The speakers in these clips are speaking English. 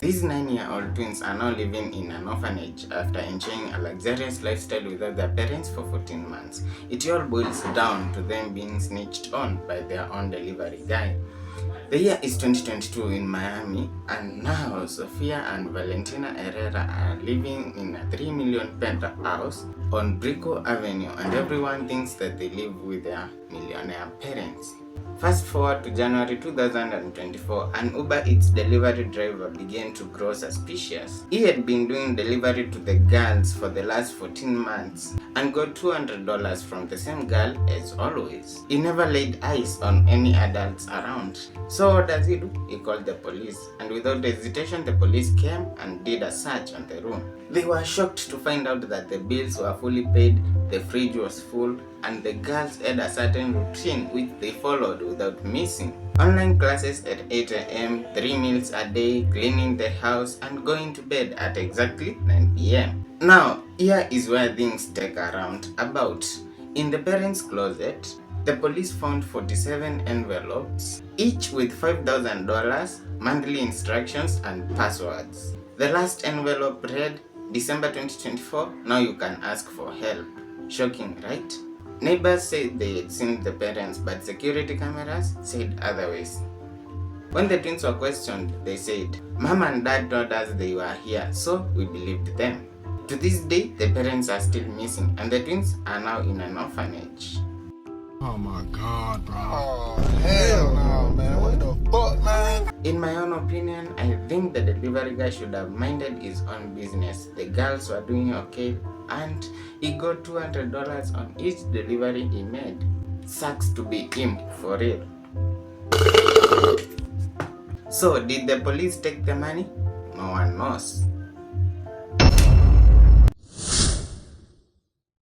These 9-year-old twins are now living in an orphanage after enjoying a luxurious lifestyle without their parents for 14 months. It all boils down to them being snitched on by their own delivery guy. The year is 2022 in Miami, and now Sofia and Valentina Herrera are living in a 3 million penthouse on Brico Avenue, and everyone thinks that they live with their millionaire parents. Fast forward to January 2024, an Uber Eats delivery driver began to grow suspicious. He had been doing delivery to the girls for the last 14 months and got $200 from the same girl as always. He never laid eyes on any adults around. So what does he do? He called the police, and without hesitation the police came and did a search on the room. They were shocked to find out that the bills were fully paid, the fridge was full, and the girls had a certain routine which they followed without missing. Online classes at 8 a.m, 3 meals a day, cleaning the house, and going to bed at exactly 9 p.m. Now, here is where things take a roundabout. In the parents' closet, the police found 47 envelopes, each with $5,000, monthly instructions, and passwords. The last envelope read, December 2024, now you can ask for help. Shocking, right? Neighbors said they had seen the parents, but security cameras said otherwise. When the twins were questioned, they said, Mom and Dad told us they were here, so we believed them. To this day, the parents are still missing, and the twins are now in an orphanage. Oh my God, bro. Oh, hell no, man. What the fuck, man? In my own opinion, I think the delivery guy should have minded his own business. The girls were doing okay, and he got $200 on each delivery he made. Sucks to be him, for real. So, did the police take the money? No one knows.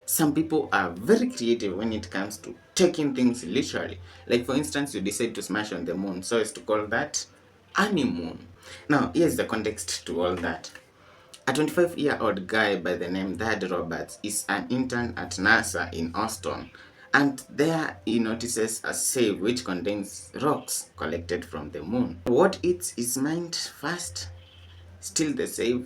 Some people are very creative when it comes to taking things literally. Like for instance, you decide to smash on the moon, so as to call that honeymoon. Now, here's the context to all that. A 25-year-old guy by the name Dad Roberts is an intern at NASA in Austin, and there he notices a safe which contains rocks collected from the moon. What eats his mind first? Steal the safe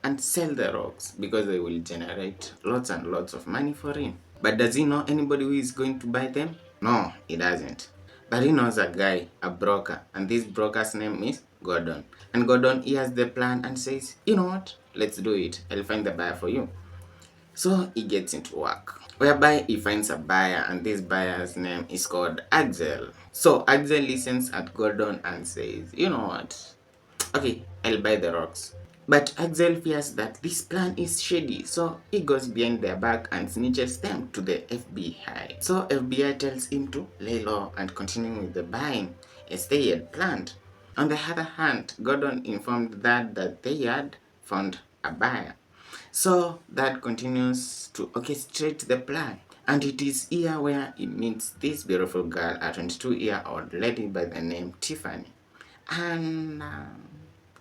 and sell the rocks, because they will generate lots and lots of money for him. But does he know anybody who is going to buy them? No, he doesn't. But he knows a guy, a broker, and this broker's name is Gordon. And Gordon hears the plan and says, you know what, let's do it, I'll find the buyer for you. So he gets into work, whereby he finds a buyer, and this buyer's name is called Axel. So Axel listens at Gordon and says, you know what, okay, I'll buy the rocks. But Axel fears that this plan is shady, so he goes behind their back and snitches them to the FBI. So FBI tells him to lay low and continue with the buying as they had planned. On the other hand, Gordon informed Dad that they had found a buyer. So Dad continues to orchestrate the plan. And it is here where he meets this beautiful girl, a 22-year-old lady by the name Tiffany. And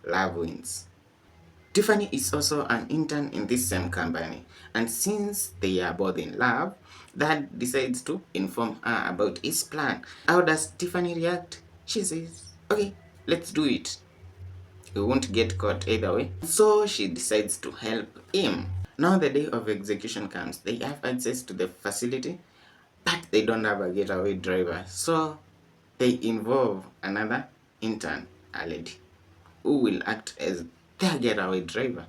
love wins. Tiffany is also an intern in this same company, and since they are both in love, Dad decides to inform her about his plan. How does Tiffany react? She says, okay, let's do it. We won't get caught either way. So she decides to help him. Now the day of execution comes. They have access to the facility, but they don't have a getaway driver. So they involve another intern, a lady, who will act as their getaway driver.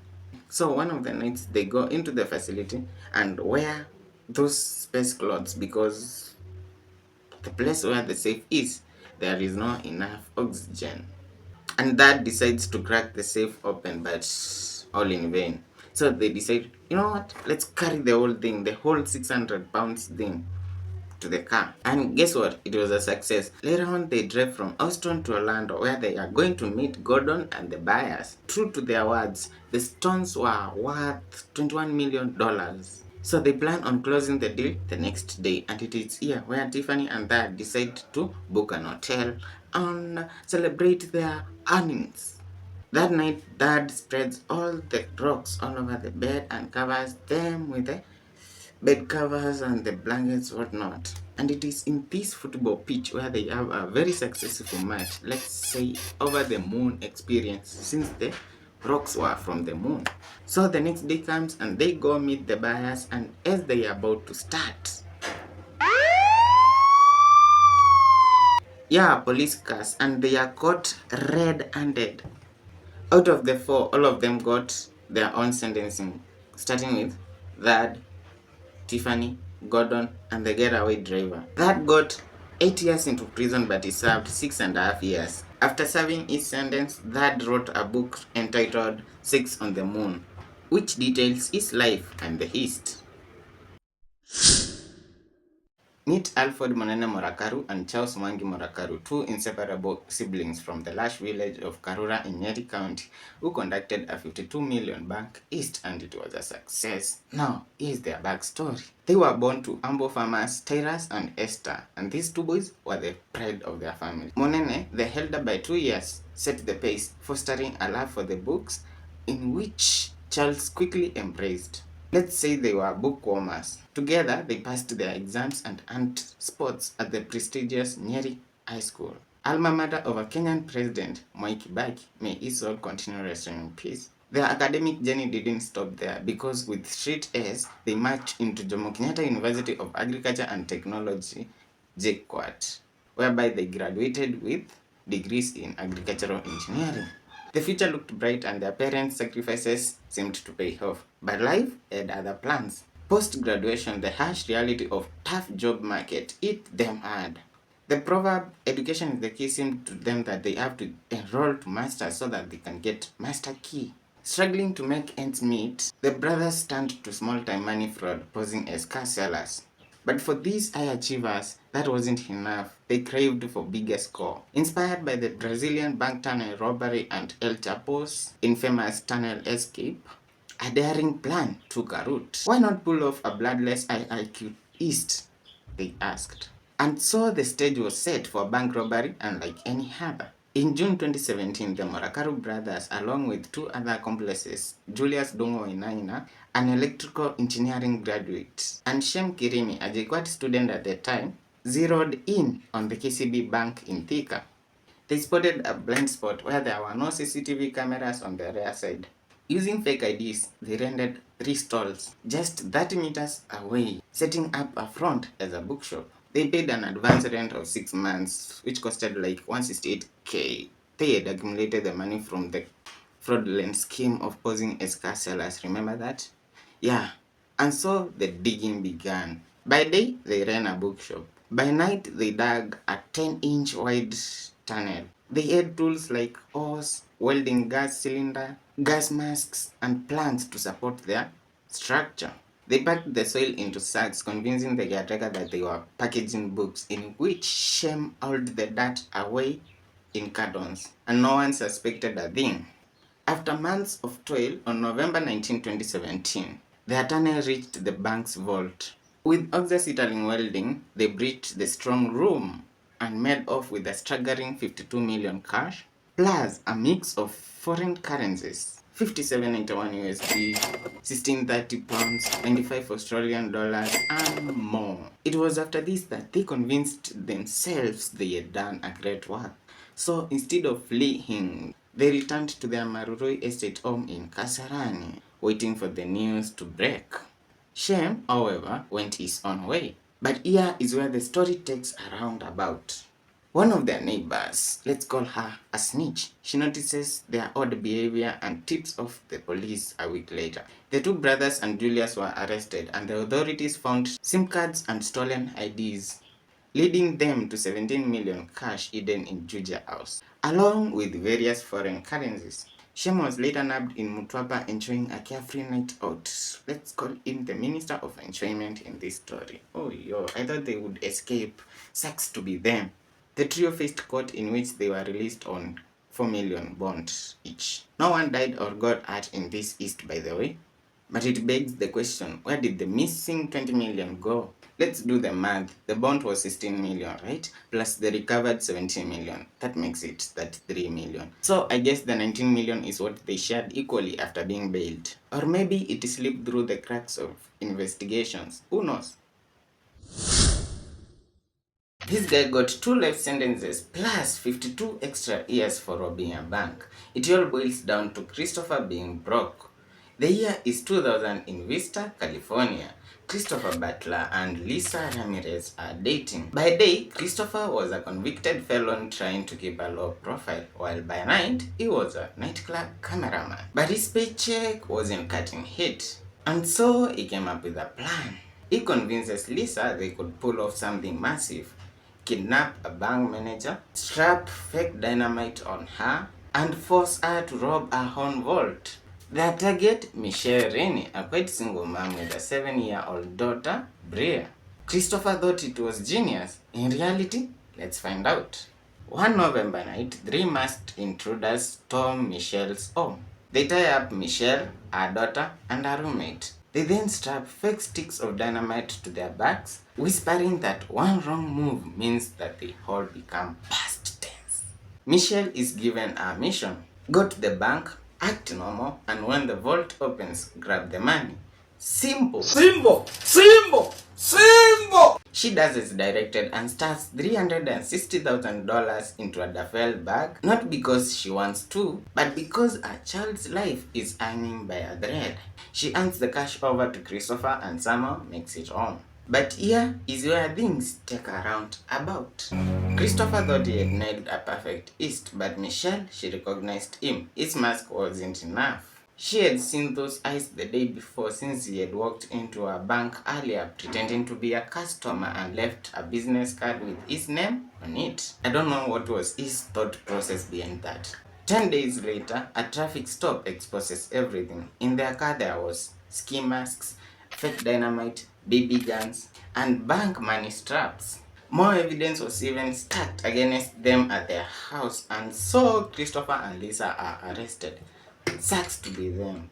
So one of the nights they go into the facility and wear those space clothes, because the place where the safe is, there is not enough oxygen. And Dad decides to crack the safe open, but all in vain. So they decide, you know what, let's carry the whole thing, the whole 600 pounds thing, to the car. And guess what? It was a success. Later on, they drive from Austin to Orlando, where they are going to meet Gordon and the buyers. True to their words, the stones were worth $21 million. So they plan on closing the deal the next day, and it is here where Tiffany and Dad decide to book an hotel and celebrate their earnings. That night, Dad spreads all the rocks all over the bed and covers them with a bed covers and the blankets, whatnot. And it is in this football pitch where they have a very successful match, let's say over the moon experience, since the rocks were from the moon. So the next day comes and they go meet the buyers, and as they are about to start, yeah, police cars, and they are caught red-handed. Out of the four, all of them got their own sentencing, starting with Thad, Tiffany, Gordon, and the getaway driver. That got 8 years into prison, but he served 6.5 years. After serving his sentence, Thad wrote a book entitled Six on the Moon, which details his life and the East. Meet Alfred Monene Murakaru and Charles Mwangi Murakaru, two inseparable siblings from the lush village of Karura in Nyeri County, who conducted a 52 million bank east, and it was a success. Now, here's their backstory. They were born to humble farmers Tyrus and Esther, and these two boys were the pride of their family. Monene, the elder by 2 years, set the pace, fostering a love for the books, in which Charles quickly embraced. Let's say they were bookwormers. Together, they passed their exams and earned spots at the prestigious Nyeri High School, alma mater of a Kenyan president, Mwai Kibaki. May his soul continue resting in peace. Their academic journey didn't stop there, because with straight A's, they marched into Jomo Kenyatta University of Agriculture and Technology, JKUAT, whereby they graduated with degrees in agricultural engineering. The future looked bright and their parents' sacrifices seemed to pay off. But life had other plans. Post-graduation, the harsh reality of tough job market hit them hard. The proverb, education is the key, seemed to them that they have to enroll to masters so that they can get master key. Struggling to make ends meet, the brothers turned to small-time money fraud, posing as car sellers. But for these high achievers, that wasn't enough. They craved for bigger score. Inspired by the Brazilian bank tunnel robbery and El Chapo's infamous tunnel escape, a daring plan took a root. Why not pull off a bloodless IIQ East? They asked. And so the stage was set for bank robbery unlike any other. In June 2017, the Murakaru brothers, along with two other accomplices, Julius Dongo Inaina, an electrical engineering graduate, and Shem Kirimi, a JKUAT student at the time, zeroed in on the KCB bank in Thika. They spotted a blind spot where there were no CCTV cameras on the rear side. Using fake IDs, they rented 3 stalls just 30 meters away, setting up a front as a bookshop. They paid an advance rent of 6 months, which costed like 168k. They had accumulated the money from the fraudulent scheme of posing as car sellers. Remember that? Yeah. And so the digging began. By day, they ran a bookshop. By night, they dug a 10-inch wide tunnel. They had tools like hose, welding gas cylinder, gas masks, and planks to support their structure. They packed the soil into sacks, convincing the caretaker that they were packaging books, in which Shem hauled the dirt away in cartons, and no one suspected a thing. After months of toil, on November 19, 2017, the tunnel reached the bank's vault. With oxyacetylene welding, they breached the strong room and made off with a staggering 52 million cash, plus a mix of foreign currencies, 57.91 USD, 1630 pounds, 95 Australian dollars, and more. It was after this that they convinced themselves they had done a great work. So instead of fleeing, they returned to their Maruroi estate home in Kasarani, waiting for the news to break. Shem, however, went his own way. But here is where the story takes a roundabout. One of their neighbors, let's call her a snitch, she notices their odd behavior and tips off the police a week later. The two brothers and Julius were arrested, and the authorities found SIM cards and stolen IDs, leading them to 17 million cash hidden in Juja house, along with various foreign currencies. Shem was later nabbed in Mutwapa enjoying a carefree night out. Let's call him the Minister of Enjoyment in this story. Oh yo, I thought they would escape. Sucks to be them. The trio faced court, in which they were released on 4 million bonds each. No one died or got hurt in this East, by the way. But it begs the question, where did the missing 20 million go? Let's do the math. The bond was 16 million, right? Plus the recovered 17 million. That makes it 33 million. So I guess the 19 million is what they shared equally after being bailed. Or maybe it slipped through the cracks of investigations. Who knows? This guy got 2 life sentences plus 52 extra years for robbing a bank. It all boils down to Christopher being broke. The year is 2000 in Vista, California. Christopher Butler and Lisa Ramirez are dating. By day, Christopher was a convicted felon trying to keep a low profile, while by night, he was a nightclub cameraman. But his paycheck wasn't cutting it, and so he came up with a plan. He convinces Lisa they could pull off something massive. Kidnap a bank manager, strap fake dynamite on her, and force her to rob her own vault. Their target, Michelle Rennie, a quite single mom with a 7-year-old daughter, Bria. Christopher thought it was genius. In reality, let's find out. One November night, 3 masked intruders storm Michelle's home. They tie up Michelle, her daughter, and her roommate. They then strap fake sticks of dynamite to their backs, whispering that one wrong move means that they all become past tense. Michelle is given a mission. Go to the bank, act normal, and when the vault opens, grab the money. Simple. Simple! Simple! Simple! She does as directed and stuffs $360,000 into a duffel bag, not because she wants to, but because her child's life is hanging by a thread. She hands the cash over to Christopher and somehow makes it home. But here is where things take a roundabout. Christopher thought he had nailed a perfect east, but Michelle, she recognized him. His mask wasn't enough. She had seen those eyes the day before since he had walked into a bank earlier pretending to be a customer and left a business card with his name on it. I don't know what was his thought process behind that. 10 days later, a traffic stop exposes everything. In their car there was ski masks, fake dynamite, BB guns, and bank money straps. More evidence was even stacked against them at their house, and so Christopher and Lisa are arrested. Sucks to be them.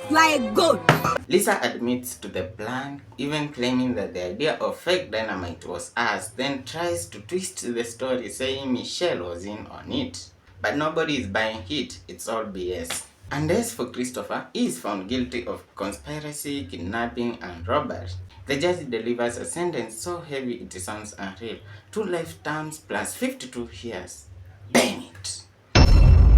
Like goat. Lisa admits to the plan, even claiming that the idea of fake dynamite was hers, then tries to twist the story saying Michelle was in on it. But nobody is buying it, it's all BS. And as for Christopher, he is found guilty of conspiracy, kidnapping, and robbery. The judge delivers a sentence so heavy it sounds unreal. 2 life terms plus 52 years. Damn it.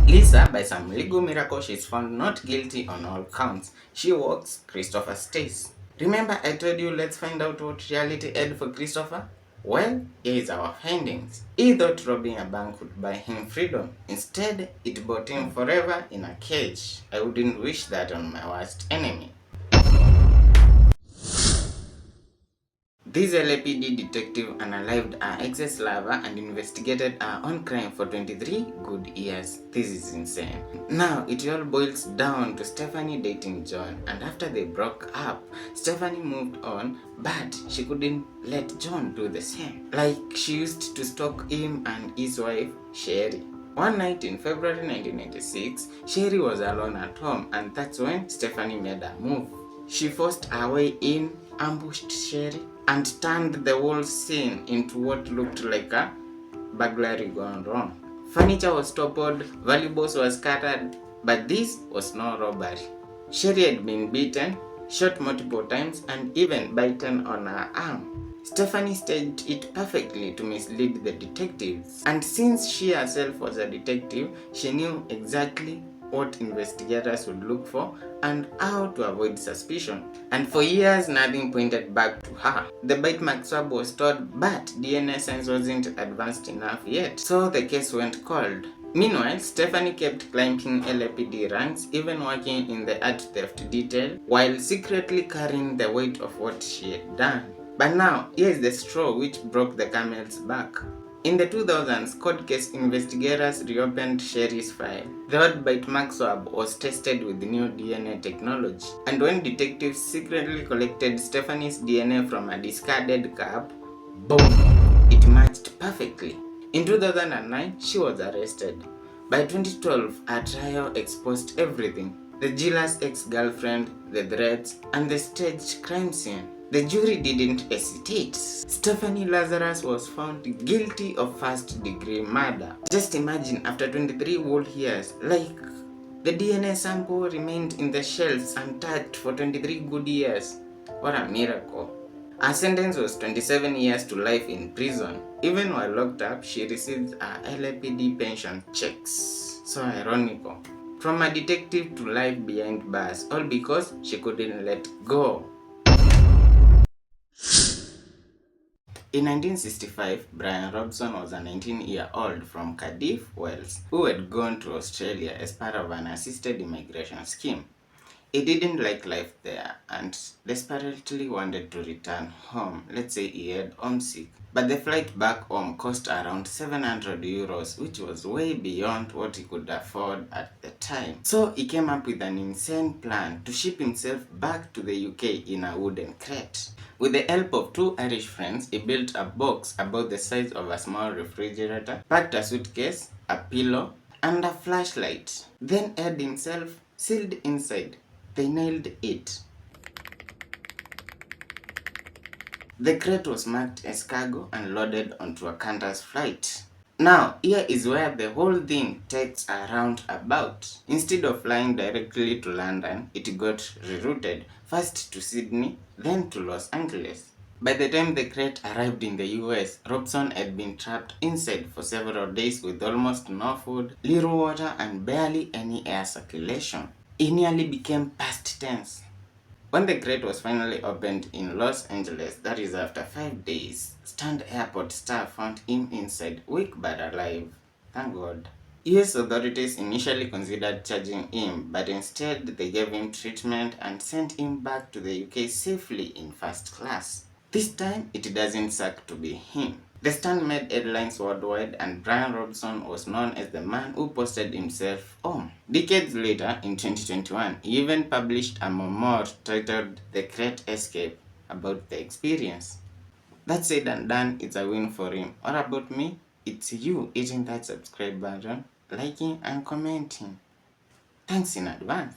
Lisa, by some legal miracle, she is found not guilty on all counts. She walks, Christopher stays. Remember I told you let's find out what reality had for Christopher? Well, here is our findings. He thought robbing a bank would buy him freedom. Instead, it bought him forever in a cage. I wouldn't wish that on my worst enemy. This LAPD detective unalived her ex's lover and investigated her own crime for 23 good years. This is insane. Now, it all boils down to Stephanie dating John, and after they broke up, Stephanie moved on, but she couldn't let John do the same. Like she used to stalk him and his wife, Sherry. One night in February 1996, Sherry was alone at home, and that's when Stephanie made a move. She forced her way in, ambushed Sherry, and turned the whole scene into what looked like a burglary gone wrong. Furniture was toppled, valuables were scattered, but this was no robbery. Sherry had been beaten, shot multiple times, and even bitten on her arm. Stephanie staged it perfectly to mislead the detectives, and since she herself was a detective, she knew exactly what investigators would look for and how to avoid suspicion. And for years, nothing pointed back to her. The bite mark swab was stored, but DNA science wasn't advanced enough yet, so the case went cold. Meanwhile, Stephanie kept climbing LAPD ranks, even working in the art theft detail, while secretly carrying the weight of what she had done. But now, here is the straw which broke the camel's back. In the 2000s, cold case investigators reopened Sherry's file. The old bite mark swab was tested with new DNA technology, and when detectives secretly collected Stephanie's DNA from a discarded cup, boom, it matched perfectly. In 2009, she was arrested. By 2012, her trial exposed everything. the jealous ex-girlfriend, the threats, and the staged crime scene. The jury didn't hesitate. Stephanie Lazarus was found guilty of first-degree murder. Just imagine, after 23 whole years, like, the DNA sample remained in the shelves untouched for 23 good years. What a miracle. Her sentence was 27 years to life in prison. Even while locked up, she received her LAPD pension checks. So ironical. From a detective to life behind bars, all because she couldn't let go. In 1965, Brian Robson was a 19-year-old from Cardiff, Wales, who had gone to Australia as part of an assisted immigration scheme. He didn't like life there and desperately wanted to return home. Let's say he had homesick. But the flight back home cost around 700 euros, which was way beyond what he could afford at the time. So he came up with an insane plan to ship himself back to the UK in a wooden crate. With the help of two Irish friends, he built a box about the size of a small refrigerator, packed a suitcase, a pillow, and a flashlight. Then had himself sealed inside. They nailed it. The crate was marked as cargo and loaded onto a Qantas flight. Now, here is where the whole thing takes a roundabout. Instead of flying directly to London, it got rerouted, first to Sydney, then to Los Angeles. By the time the crate arrived in the US, Robson had been trapped inside for several days with almost no food, little water, and barely any air circulation. He nearly became past tense. When the crate was finally opened in Los Angeles, that is after 5 days, stunned airport staff found him inside, weak but alive. Thank God. US authorities initially considered charging him, but instead they gave him treatment and sent him back to the UK safely in first class. This time, it doesn't suck to be him. The stunt made headlines worldwide, and Brian Robson was known as the man who posted himself home. Decades later, in 2021, he even published a memoir titled The Great Escape about the experience. That said and done, it's a win for him. What about me? It's you hitting that subscribe button, liking and commenting. Thanks in advance.